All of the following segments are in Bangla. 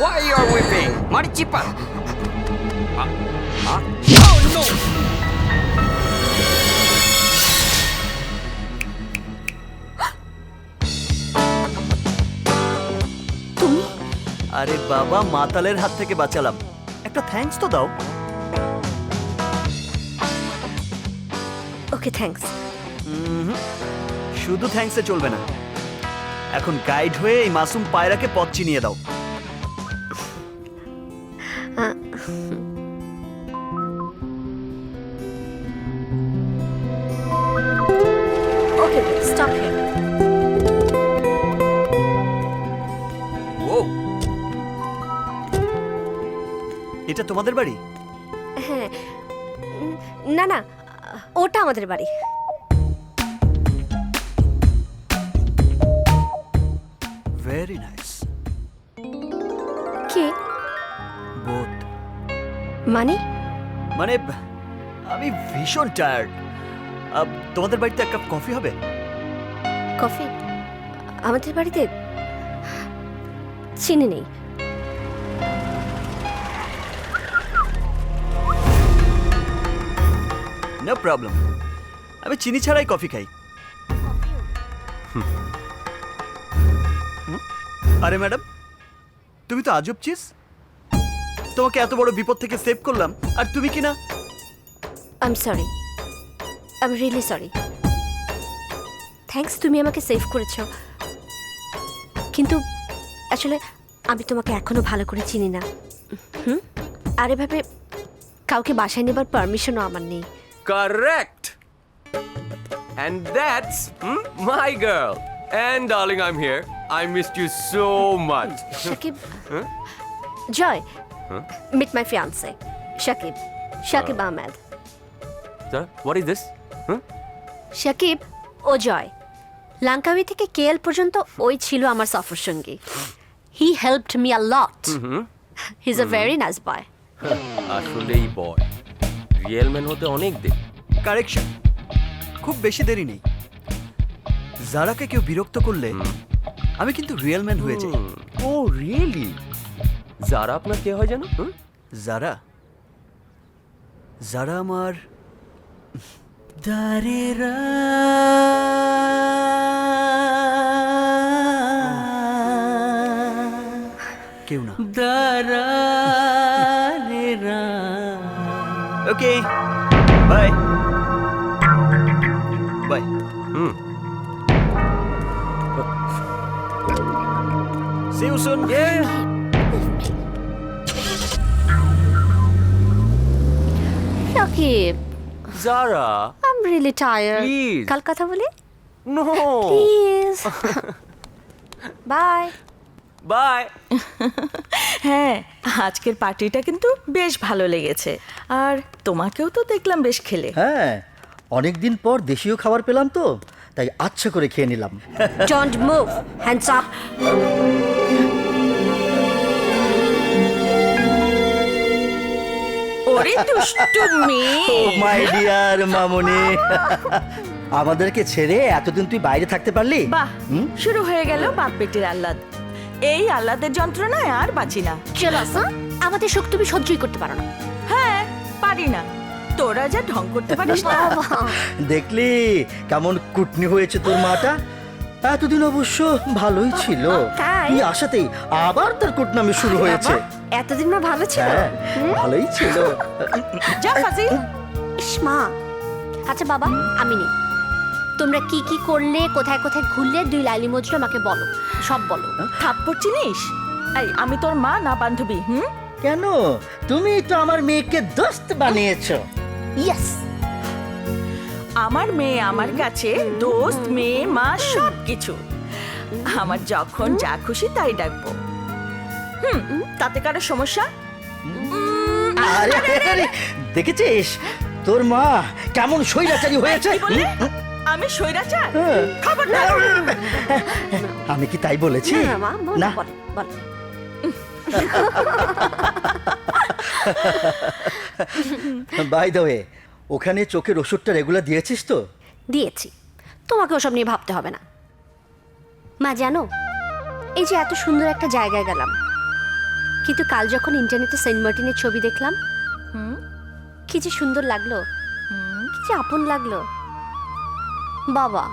Why you are weeping? Marichipa. Oh no! তুমি? আরে বাবা, মাতালের হাত থেকে বাঁচালাম, একটা থ্যাঙ্কস তো দাও। ওকে, থ্যাঙ্কস। শুধু থ্যাঙ্কসে চলবে না, এখন গাইড হয়ে এই মাসুম পায়রাকে পথ চিনিয়ে দাও। ওকে, স্টপ হিয়ার। ও, এটা তোমাদের বাড়ি? হ্যাঁ, না না, ওটা আমাদের বাড়ি। Very nice. কে? বোথ। মানে? মানে আমি ভীষণ টায়ার্ড। তোমাদের বাড়িতে এক কাপ কফি হবে? কফি? আমাদের বাড়িতে চিনি নেই। নো প্রবলেম, আমি চিনি ছাড়াই কফি খাই। আরে ম্যাডাম, তুমি তো আজব চিজ। তোমাকে এত বড় বিপদ থেকে সেভ করলাম, আর তুমি কি না? I am sorry, I am really sorry. Thanks, তুমি আমাকে সেভ করেছো, কিন্তু আসলে আমি তোমাকে এখনো ভালো করে চিনি না। আর এভাবে কাউকে বাসায় নেবার পারমিশনও আমার নেই। Correct. And that's my girl. And darling, I'm here. I missed you so much. Shakib, Joy, meet my fiancee Shakib, Shakib Ahmed. Sir, what is this? Shakib ও জয়, লাঙ্কাউই থেকে কেএল পর্যন্ত ওই ছিল আমার সফর সঙ্গী। He helped me a lot. He is a very nice boy. আসলেই বয়, রিয়েল ম্যান হতে অনেক দেরি। কারেকশন, খুব বেশি দেরি নেই। যারাকে কেউ বিরক্ত করলে আমি কিন্তু রিয়েল ম্যান হয়ে যাই। ও রিয়েলি? যারা আপনার কে হয় জানো? যারা যারা আমার দারেরা কেউ না। দারেরা। Okay, bye bye. See you soon. Shakib, Zara I am really tired. Please. কাল কথা বলি? No please. বাই। বাই। হ্যাঁ, আজকের পার্টিটা কিন্তু বেশ ভালো লেগেছে, আর তোমাকেও তো দেখলাম বেশ খেলে। হ্যাঁ, অনেকদিন পর দেশীয় খাবার পেলাম তো, তাই আচ্ছা করে খেয়ে নিলাম। Don't move, hands up. ওরে দুষ্টু মেয়ে। ও মাই ডিয়ার মামুনি, আমাদেরকে ছেড়ে এতদিন তুই বাইরে থাকতে পারলি? বাহ, শুরু হয়ে গেল বাপ বেটির আহ্লাদ। এই আহ্লাদের যন্ত্রণায় আর বাঁচি না। চলো আসা, আমাদের শোক তুমি সহ্যই করতে পারো না। হ্যাঁ, পারি না। তোরা যা ঢং করতে পারিস না। দেখলি কেমন কুটনি হয়েছে তোর মাটা? এতদিন অবশ্য ভালোই ছিল, তাই? তুই আসাতেই আবার তার কুটনামি শুরু হয়েছে। এতদিন না ভালো ছিল। হ্যাঁ, ভালোই ছিল। যা ফাজিল। ইস মা। আচ্ছা বাবা, আমি নেই। তোমরা কি কি করলে, কোথায় কোথায় ঘুরলে, 2 লাইলি মজরু আমাকে বলো, সব বলো। থাপ্পড় চিনিস? এই, আমি তোর মা না বান্ধবী? কেন? তুমি তো আমার মেয়েকে দোস্ত বানিয়েছো। ইয়েস। আমার মেয়ে আমার কাছে দোস্ত, মেয়ে, মা সব কিছু। আমার যখন যা খুশি তাই ডাকবো। তাতে কারো সমস্যা? আরে আরে, দেখেছিস তোর মা কেমন স্বৈরাচারী হয়েছে? কি বললে? আমি স্বৈরাচার? হ্যাঁ। খবরদার। আমি কি তাই বলেছি? না মা, না। বলো বলো। বাই দ্য ওয়ে, ওখানে চোখের ওষুধটা রেগুলার দিয়েছিস তো? দিয়েছি, তোমাকে ওসব নিয়ে ভাবতে হবে না। মা জানো, এই যে এত সুন্দর একটা জায়গায় গেলাম, কিন্তু কাল যখন ইন্টারনেটে সেন্ট মার্টিনের ছবি দেখলাম, কি যে সুন্দর লাগলো, কি যে আপন লাগলো। বাবা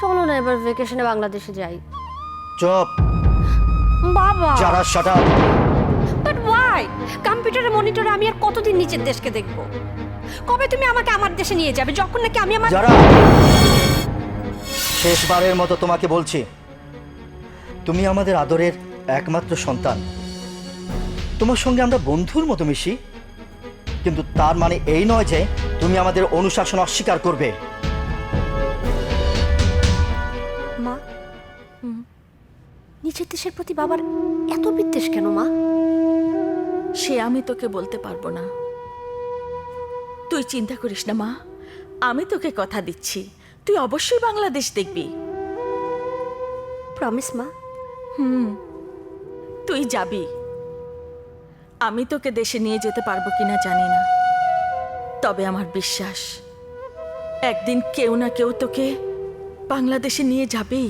চলো না এবার ভেকেশনে বাংলাদেশে যাই। চুপ। বাবা যারা শাট আপ। But why? কম্পিউটারের মনিটরে আমি আর কতদিন নিচের দেশকে দেখব? কবে তুমি আমাকে আমার দেশে নিয়ে যাবে, যখন নাকি আমি আমার যারা, শেষবারের মতো তোমাকে বলছি, তুমি আমাদের আদরের একমাত্র সন্তান। তোমার সঙ্গে আমরা বন্ধুর মতো মিশি, কিন্তু তার মানে এই নয় যে তুমি আমাদের অনুশাসন অস্বীকার করবে। মা, নিচের দেশের প্রতি বাবার এত বিদ্বেষ কেন মা? সে আমি তোকে বলতে পারবো না। তুই চিন্তা করিস না মা, আমি তোকে কথা দিচ্ছি, তুই অবশ্যই বাংলাদেশ দেখবি। প্রমিস মা? তুই যাবি। আমি তোকে দেশে নিয়ে যেতে পারবো কিনা জানি না, তবে আমার বিশ্বাস একদিন কেউ না কেউ তোকে বাংলাদেশে নিয়ে যাবেই।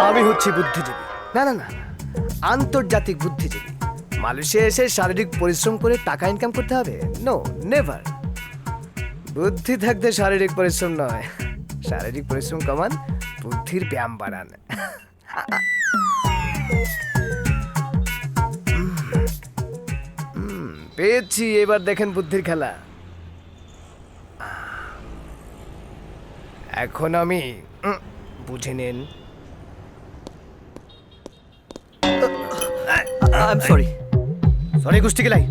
আমি হচ্ছি বুদ্ধিজীবী, না না না, আন্তর্জাতিক বুদ্ধিজীবী। মালয়েশিয়া এসে শারীরিক পরিশ্রম করে টাকা ইনকাম করতে হবে? No, never. বুদ্ধি থাকতে শারীরিক পরিশ্রম নয়, শারীরিক পরিশ্রম কমান, বুদ্ধির ব্যায়াম বাড়ান। পেয়েছি, এবার দেখেন বুদ্ধির খেলা। এখন আমি বুঝে নেন। I am sorry. সরি গোষ্ঠী গেলাই।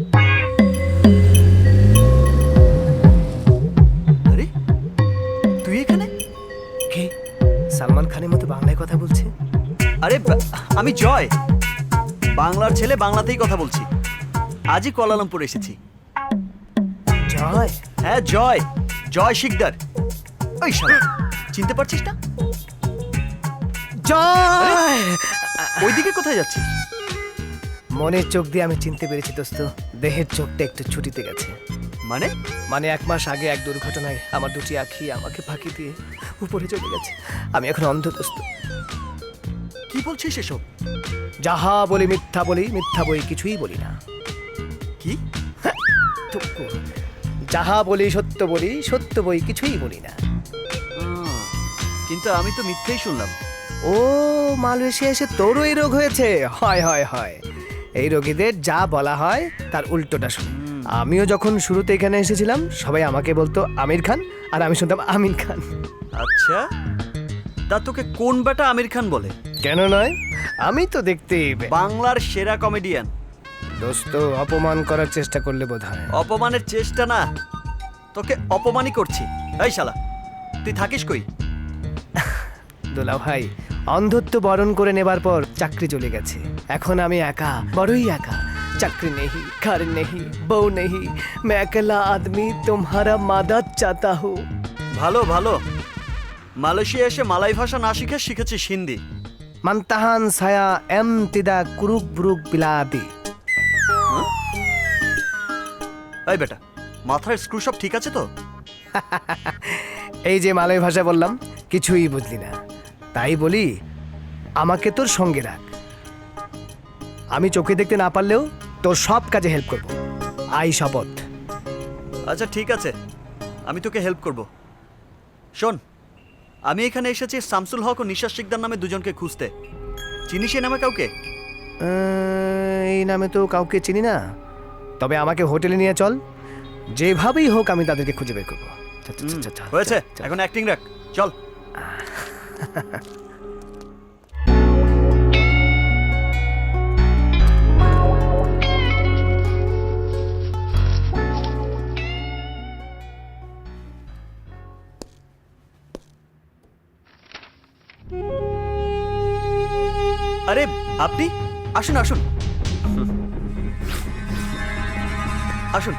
আরে তুই এখানে? কে? সালমান খানের মতো বাংলায় কথা বলছে? আরে আমি জয়, বাংলার ছেলে, বাংলাতেই কথা বলছি। আজই কোয়ালালামপুর এসেছি। জয়? হ্যাঁ জয়, জয় শিকদার। ওই শালা, চিনতে পারছিস না? জয়! ওইদিকে কোথায় যাচ্ছিস? মনের চোখ দিয়ে আমি চিনতে পেরেছি দোস্ত, দেহের চোখটা একটু ছুটিতে গেছে। মানে? মানে 1 মাস আগে এক দুর্ঘটনায় আমার দুটি আঁখি আমাকে ফাঁকি দিয়ে উপরে চলে গেছে। আমি এখন অন্ধ দোস্ত। কি বলছিস এসব? যাহা বলি মিথ্যা বলি, মিথ্যা বই কিছুই বলি না। কি? টুকু। যাহা বলি সত্য বলি, সত্য বই কিছুই বলি না। কিন্তু আমি তো মিথ্যেই শুনলাম। ও, মালয়েশিয়া এসে তোরও এই রোগ হয়েছে? হয় হয় হয়, এই রোগীদের যা বলা হয় তার উল্টোটা শুনে। আমিও যখন শুরুতে এখানে এসেছিলাম সবাই আমাকে বলতো আমির খান, আর আমি শুনতাম আমিন খান। আচ্ছা, তা তোকে কোন বেটা আমির খান বলে? কেন নয়, আমি তো দেখতেই বাংলার সেরা কমেডিয়ান। দোস্ত, অপমান করার চেষ্টা করলে বোধ হয়। অপমানের চেষ্টা না, তোকে অপমানই করছি। এই শালা, তুই থাকিস কই? দোলা ভাই, অন্ধত্ব বরণ করে নেবার পর চাকরি চলে গেছে। এখন আমি একা, বড়ই একা। চাকরি নেহি, ঘর নেহি, বউ নেহি, मैं अकेला आदमी तुम्हारा मदद चाहता हूँ। ভালো ভালো, মালয়েশিয়া এসে মালাই ভাষা না শিখে শিখেছিস হিন্দি। मंतहान साया एम तिदा कुरुक ब्रुक बिलादी। এই বেটা, মাথার স্ক্রু সব ঠিক আছে তো? এই যে মালয় ভাষা বললাম, কিছুই বুঝলি না। তাই বলি আমাকে তোর সঙ্গে রাখ। আমি চোখে দেখতে না পারলেও তোর সব কাজে হেল্প করব। আই শপথ। আচ্ছা ঠিক আছে, আমি তোকে হেল্প করব। শোন, আমি এখানে এসেছি শামসুল হক ও নিশাদ শিকদার নামে দুজনকে খুঁজতে। চিনিস এই নামে কাউকে? এই নামে তো কাউকে চিনি না, তবে আমাকে হোটেলে নিয়ে চল, যেভাবেই হোক আমি তাদেরকে খুঁজে বের করবো। হয়েছে, এখন অ্যাক্টিং রাখ, চল। আরে আপনি আসুন আসুন আসুন,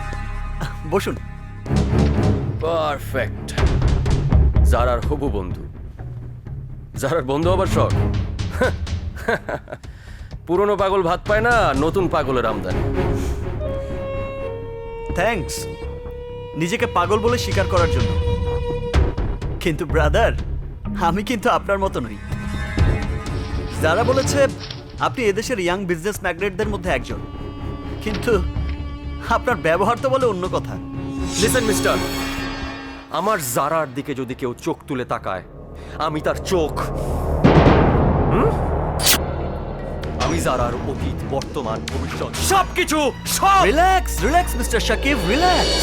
বসুন। পারফেক্ট। জারার হবু বন্ধু, জারার বন্ধু আবার শখ। পুরনো পাগল ভাত পায় না, নতুন পাগলের আমদানি। থ্যাঙ্কস নিজেকে পাগল বলে স্বীকার করার জন্য, কিন্তু ব্রাদার আমি কিন্তু আপনার মতো নই। যারা বলেছে আপনি এদেশের ইয়াং বিজনেস ম্যাগনেটদের মধ্যে একজন, কিন্তু আপনার ব্যবহার তো বলে অন্য কথা। লিসেন মিস্টার, আমার জারার দিকে যদি কেউ চোখ তুলে তাকায়, আমি তার চোখ আমি জারার অতীত, বর্তমান, ভবিষ্যৎ সবকিছু সব। Relax relax mister Shakib, relax.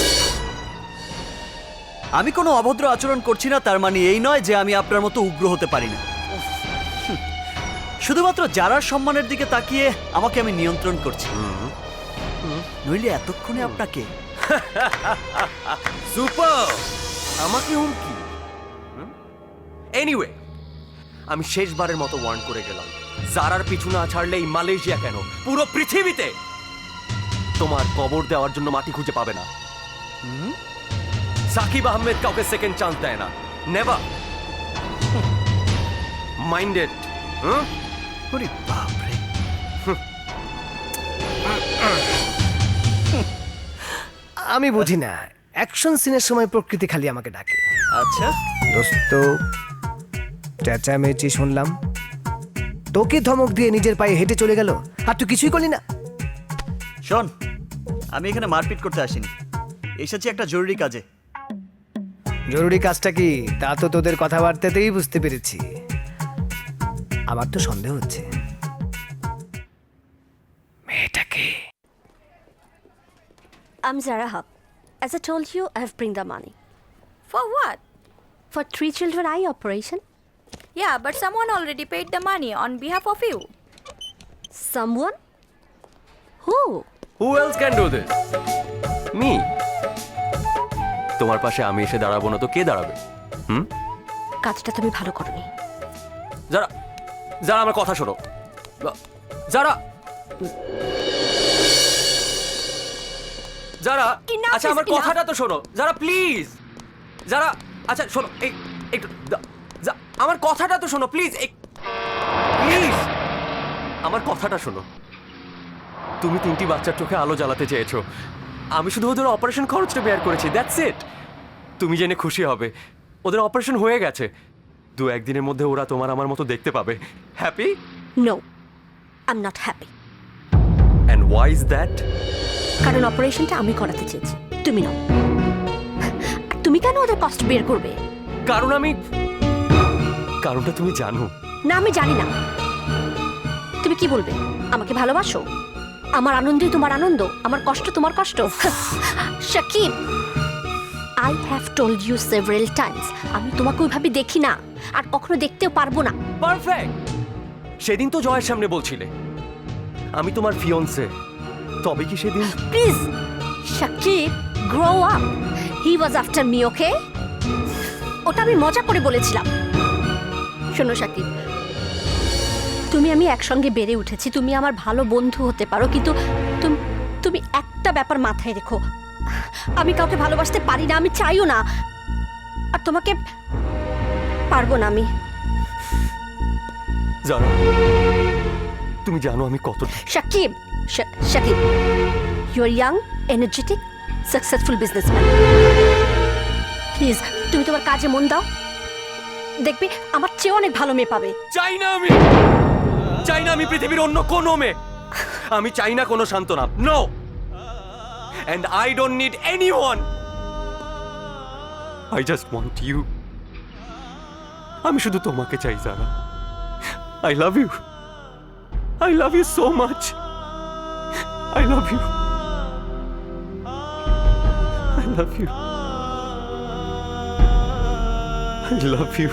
আমি কোনো অভদ্র আচরণ করছি না, তার মানে এই নয় যে আমি আপনার মতো উগ্র হতে পারি না। শুধুমাত্র যারার সম্মানের দিকে তাকিয়ে আমাকে আমি নিয়ন্ত্রণ করছি, নইলে এতক্ষণে আপনাকে সুপার আমাকে হুমকি। এনিওয়ে, আমি শেষবারের মতো ওয়ার্ন করে গেলাম, জারার পিছু না ছাড়লে এই মালয়েশিয়া কেন পুরো পৃথিবীতে তোমার কবর দেওয়ার জন্য মাটি খুঁজে পাবে না। সাকিব আহমেদ কাউকে সেকেন্ড চান্স দেয় না, নেভার। মাইন্ডেড। ওরে বাপরে। আমি বুঝি না, অ্যাকশন সিনের সময় প্রকৃতি খালি আমাকে ডাকে। আচ্ছা, দোস্ত, চেঁচামেচি শুনলাম, তোকে ধমক দিয়ে নিজের পায়ে হেঁটে চলে গেল, আর তুই কিছুই করলি না। শোন, আমি এখানে মারপিট করতে আসিনি, এসেছি একটা জরুরি কাজে। জরুরি কাজটা কি তা তো তোদের কথাবার্তাতেই বুঝতে পেরেছি। আমার তো সন্দেহ হচ্ছে মেয়েটাকে। I'm Zara Hub. As I told you, I have bring the money. For what? For 3 children eye operation. Yeah, but someone already paid the money on behalf of you. Someone? Who? Who else can do this? Me. তোমার পাশে আমি এসে দাঁড়াবো না তো কে দাঁড়াবে? কাজটা তুমি ভালো করনি। যারা যারা আমার কথা শোনো, যারা যারা Enough আচ্ছা is আমার enough. কথাটা তো শোনো, যারা প্লিজ, যারা আচ্ছা শোনো, একটু আমার কথাটা তো শোনো প্লিজ, প্লিজ আমার কথাটা শোনো। তুমি 3টি বাচ্চার চোখে আলো জ্বালাতে চেয়েছো, আমি শুধু ওদের অপারেশন খরচটা বেয়ার করেছি, দ্যাটস ইট। তুমি জেনে খুশি হবে ওদের অপারেশন হয়ে গেছে, 2-1 দিনের মধ্যে ওরা তোমার আমার মতো দেখতে পাবে। Happy? No, I'm not happy. And why is that? কারণ অপারেশনটা আমি করাতে চেয়েছি, তুমি নাও। আর তুমি কেন ওদের কষ্ট বের করবে? কারণটা তুমি জানো। না, আমি জানি না। তুমি কি বলবে? আমাকে ভালোবাসো? আমার আনন্দই তোমার আনন্দ, আমার কষ্ট তোমার কষ্ট। Shakib, I have told you several times, আমি তোমাকে ওইভাবে দেখি না, আর কখনো দেখতেও পারবো না। পারফেক্ট। সেদিন তো জয়ের সামনে বলছিলে আমি তোমার ফিয়ন্সে, তবে কি সেদিন? Please Shakib, grow up. He was after me, okay? ওটা আমি মজা করে বলেছিলাম। শোনো শাকিব, তুমি আমি একসঙ্গে বেড়ে উঠেছি, তুমি আমার ভালো বন্ধু হতে পারো, কিন্তু তুমি একটা ব্যাপার মাথায় রেখো, আমি কাউকে ভালোবাসতে পারি না, আমি চাইও না, আর তোমাকে পারবো না আমি। জানো, তুমি জানো আমি কত। Shakib, Shakib, you are young, energetic, successful businessman. Please তুমি তোমার কাজে মন দাও, দেখবি আমার চেয়ে অনেক ভালো মেয়ে পাবে। চাই না আমি পৃথিবীর অন্য কোনো মেয়ে, আমি চাই না কোনো সান্ত্বনা, no. And I don't need anyone. I just want you. আমি শুধু তোমাকে চাই জানা। I love you. I love you so much. I love you. I love you. I love you.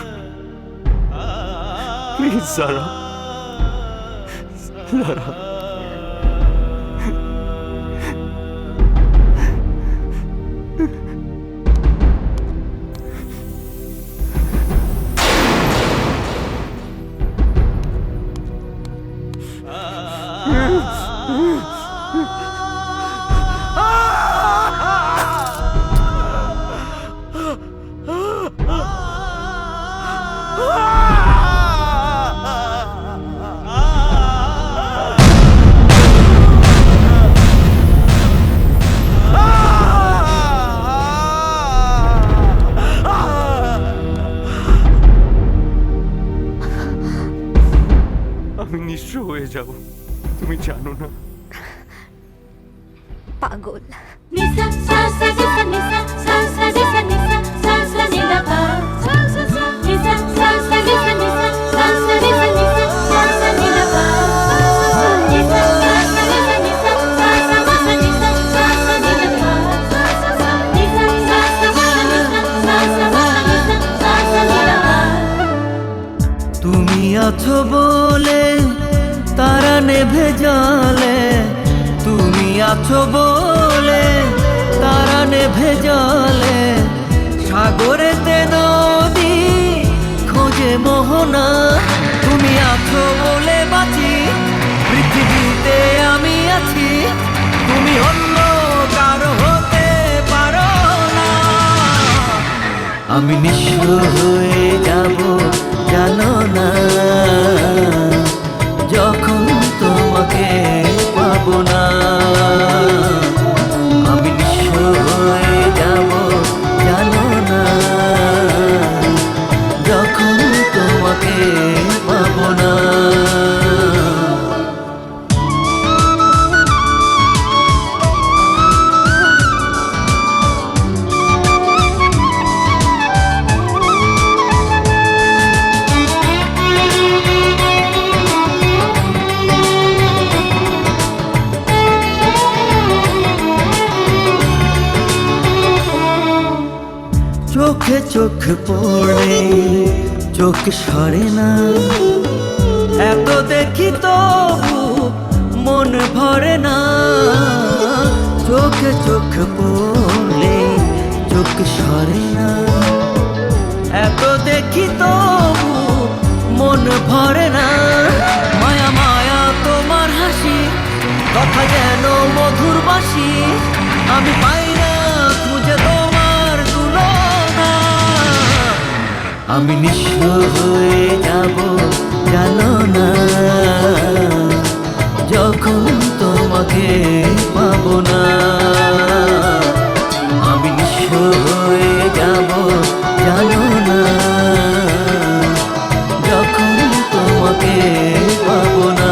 Please, Zara. Zara. নিঃস্ব হয়ে যাব, তুমি জানো না? পাগল। Nisa sa sa nisa nisa sa sa nisa nisa sa sa ni da pa sa sa sa nisa sa sa nisa nisa sa sa nisa nisa sa sa ni da pa sa sa nisa sa sa nisa nisa sa sa ma sa nisa sa sa ni da pa sa sa sa nisa sa sa nisa nisa sa sa ma sa nisa sa sa ni da pa তুমি আছো বলে তারা নেভে জলে, তুমি আছো বলে তারা নেভে জলে, সাগরেতে নদী খোঁজে মোহনা, তুমি আছো বলে বাঁচি, পৃথিবীতে আমি আছি, তুমি অন্য কারো হতে পারো না। আমি নিঃস্ব হয়ে যাব জানো না, যখন তোমাকে পাবো না। আমি নিঃস্ব হয়ে যাব জানো না, যখন তোমাকে পাবো না। চোখে চোখ পড়ে চোখ সরে না, এত দেখি তবু মন ভরে না। চোখে চোখ পড়লে চোখ সরে না, এত দেখি তবু মন ভরে না। মায়া মায়া তোমার হাসি, কথা যেন মধুর বাসি, আমি পাই না খুঁজে তোমার তুলনা। আমি নিঃস্ব হয়ে যাব জানো না, যখন তোমাকে পাবো না। আমি নিঃস্ব হয়ে যাব জানো না, যখন তোমাকে পাবো না।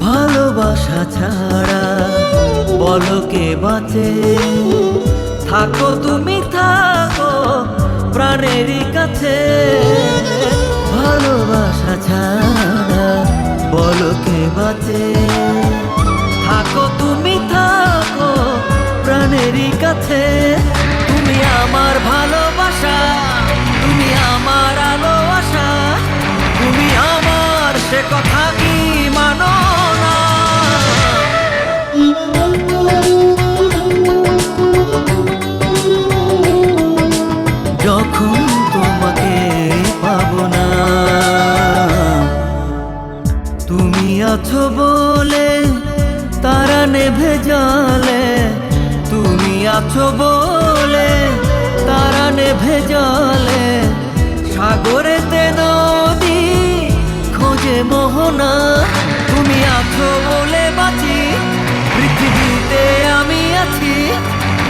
ভালোবাসা ছাড়া বলো কে বাঁচে, থাকো তুমি থাকো প্রাণেরই কাছে। ভালোবাসা ছাড়া বলো কে বাঁচে, থাকো তুমি থাকো প্রাণেরই কাছে। তুমি আমার ভালোবাসা, তুমি আমার আলো আশা, তুমি আমার সে কথা কি মানো না। যখন তোমাকে পাবো না, তুমি আছো বলে তারা নেভে জলে, তুমি আছো বলে তারা নেভে জলে, সাগরেতে নদী খোঁজে মোহনা, তুমি আছো বলে বাঁচি, পৃথিবীতে আমি আছি,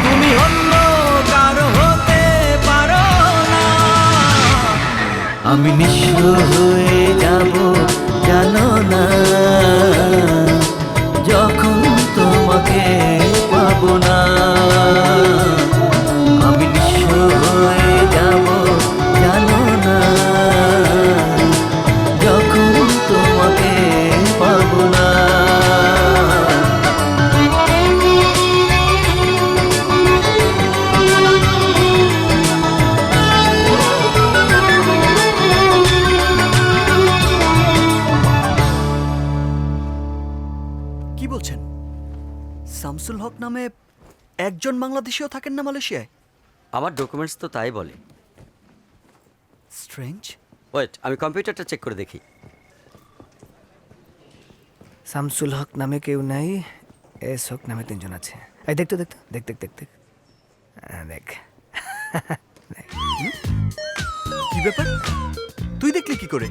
তুমি অন্য কারো হতে পারো না। আমি নিঃস্ব হয়ে যাব জানো না, যখন তোমাকে পাবো না। আমি নিঃস্ব হয়ে যাব জানো না, যখন তোমাকে পাবো না। কি বলছেন? শামসুল হক নামে একজন বাংলাদেশিও থাকেন না মালয়েশিয়ায়? আমার ডকুমেন্টস তো তাই বলে। স্ট্রেঞ্জ। ওয়েট, আমি কম্পিউটারটা চেক করে দেখি। শামসুল হক নামে কেউ নাই, এস হক নামে 3 জন আছে। এই দেখতো দেখতো দেখ দেখ দেখ দেখ দেখ কি ব্যাপার তুই দেখলি কি করে?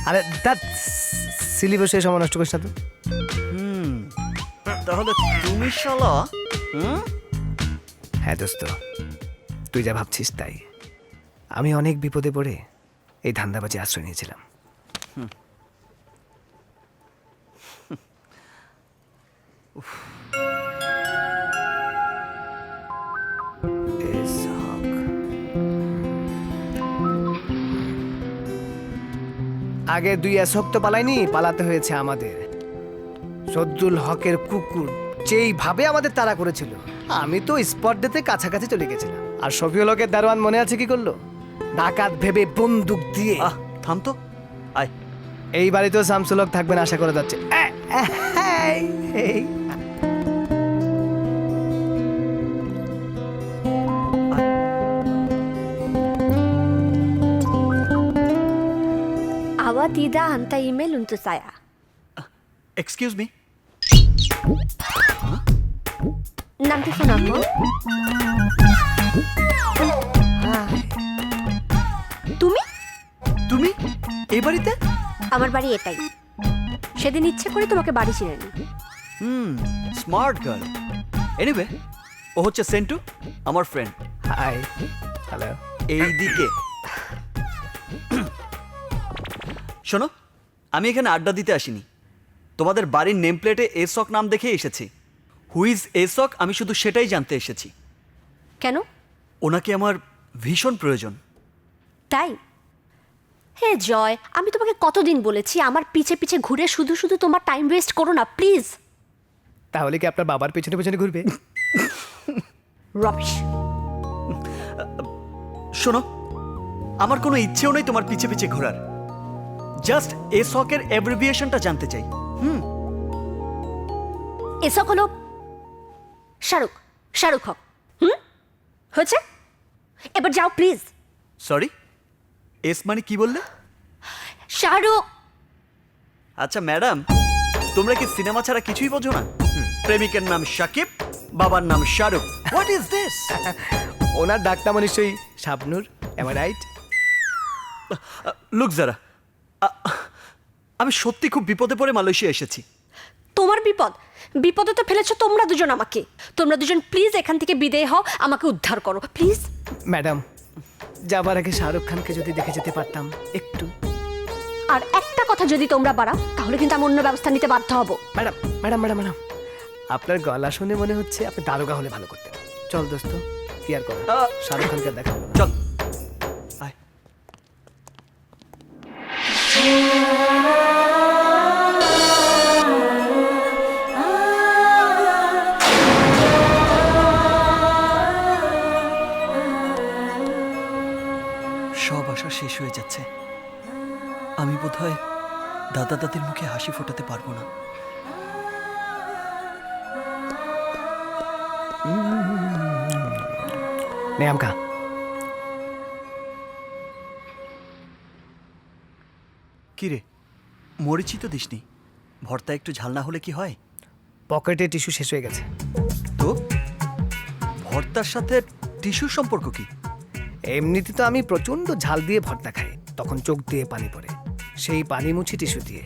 আরে দ্যাট সিলি বসে সময় নষ্ট করিস না তো। তাহলে তুমি শালা হ্যাঁ দোস্ত, তুই যা ভাবছিস তাই। আমি অনেক বিপদে পড়ে এই ধান্দাবাজি আশ্রয় নিয়েছিলাম। আগে দুই এসক তো পালাইনি, পালাতে হয়েছে আমাদের। সদ্দুল হকের কুকুর যেইভাবে আমাদের তাড়া করেছিল, আমি তো স্পট ডেতে কাছাকাছি চলে গেছিলাম। আর শফিউল হকের দারোয়ান মনে আছে কি করলো? ডাকাত ভেবে বন্দুক দিয়ে। আহ থাম তো, আয়। এই বাড়িতেও শামসুল হক থাকবেন আশা করা যাচ্ছে। এই। Awa tidak hantar email untuk saya. Excuse me, Nanti phone aku. তুমি তুমি এই বাড়িতে? আমার বাড়ি এটাই। সেদিন ইচ্ছে করে তোমাকে বাড়ি চিনে নি। Smart girl. এনিওয়ে, ও হচ্ছে সেন্টু, আমার ফ্রেন্ড। High, hello. এই দিকে শোনো, আমি এখানে আড্ডা দিতে আসিনি। তোমাদের বাড়ির নেম প্লেটে এসক নাম দেখে এসেছি। হুইজ এসক আমি শুধু সেটাই জানতে এসেছি। কেন? ওনাকে আমার ভীষণ প্রয়োজন। তাই? হে জয়, আমি তোমাকে কতদিন বলেছি আমার পিছে পিছে ঘুরে শুধু শুধু তোমার টাইম ওয়েস্ট করো না প্লিজ। তাহলে কি আপনার বাবার পেছনে পেছনে ঘুরবে? রবিশ। শোনো, আমার কোনো ইচ্ছেও নেই তোমার পিছে পিছে ঘোরার। জাস্ট এসকের অ্যাব্রিভিয়েশনটা জানতে চাই। এসব হলো শাহরুখ হক। হয়েছে, এবার যাও প্লিজ। সরি, এস মানে কি বললে? শাহরুখ। আচ্ছা ম্যাডাম, তোমরা কি সিনেমা ছাড়া কিছুই বোঝো না? প্রেমিকের নাম শাকিব, বাবার নাম শাহরুখ। What is this? ওনার ডাকনাম নিশ্চয়ই Shabnoor, am I right? Look Zara, আমি সত্যি খুব বিপদে পড়ে মালয়েশিয়া এসেছি। তোমার বিপদে তো ফেলেছো তোমরা দুজন আমাকে। তোমরা দুজন প্লিজ এখান থেকে বিদায় হও, আমাকে উদ্ধার করো প্লিজ। ম্যাডাম, যাবার আগে শাহরুখ খানকে যদি দেখে যেতে পারতাম একটু। আর একটা কথা যদি তোমরা বাড়াও তাহলে কিন্তু আমি অন্য ব্যবস্থা নিতে বাধ্য হব। ম্যাডাম ম্যাডাম ম্যাডাম ম্যাডাম, আপনার গলা শুনে মনে হচ্ছে আপনি দারোগা হলে ভালো করতেন। চল দোস্ত, কি আর করো, শাহরুখ খানকে দেখা হলো না। চল আয়। সব আশা শেষ হয়ে যাচ্ছে। আমি বোধহয় দাদা দাদির মুখে হাসি ফোটাতে পারবো না। নে আমকা। কি রে, মরিচি তো দিসনি? ভর্তা একটু ঝাল না হলে কি হয়? পকেটে টিস্যু শেষ হয়ে গেছে। তো ভর্তার সাথে টিস্যুর সম্পর্ক কি? এমনিতে তো আমি প্রচন্ড ঝাল দিয়ে ভর্তা খাই, তখন চোখ দিয়ে পানি পড়ে, সেই পানি মুছি টিস্যু দিয়ে।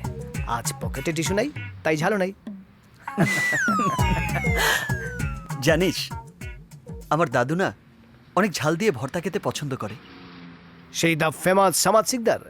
আজ পকেটে টিস্যু নাই, তাই ঝালও নাই। জানিস, আমার দাদু না অনেক ঝাল দিয়ে ভর্তা খেতে পছন্দ করে। সেই দা ফেমাস সামাদ সিকদার।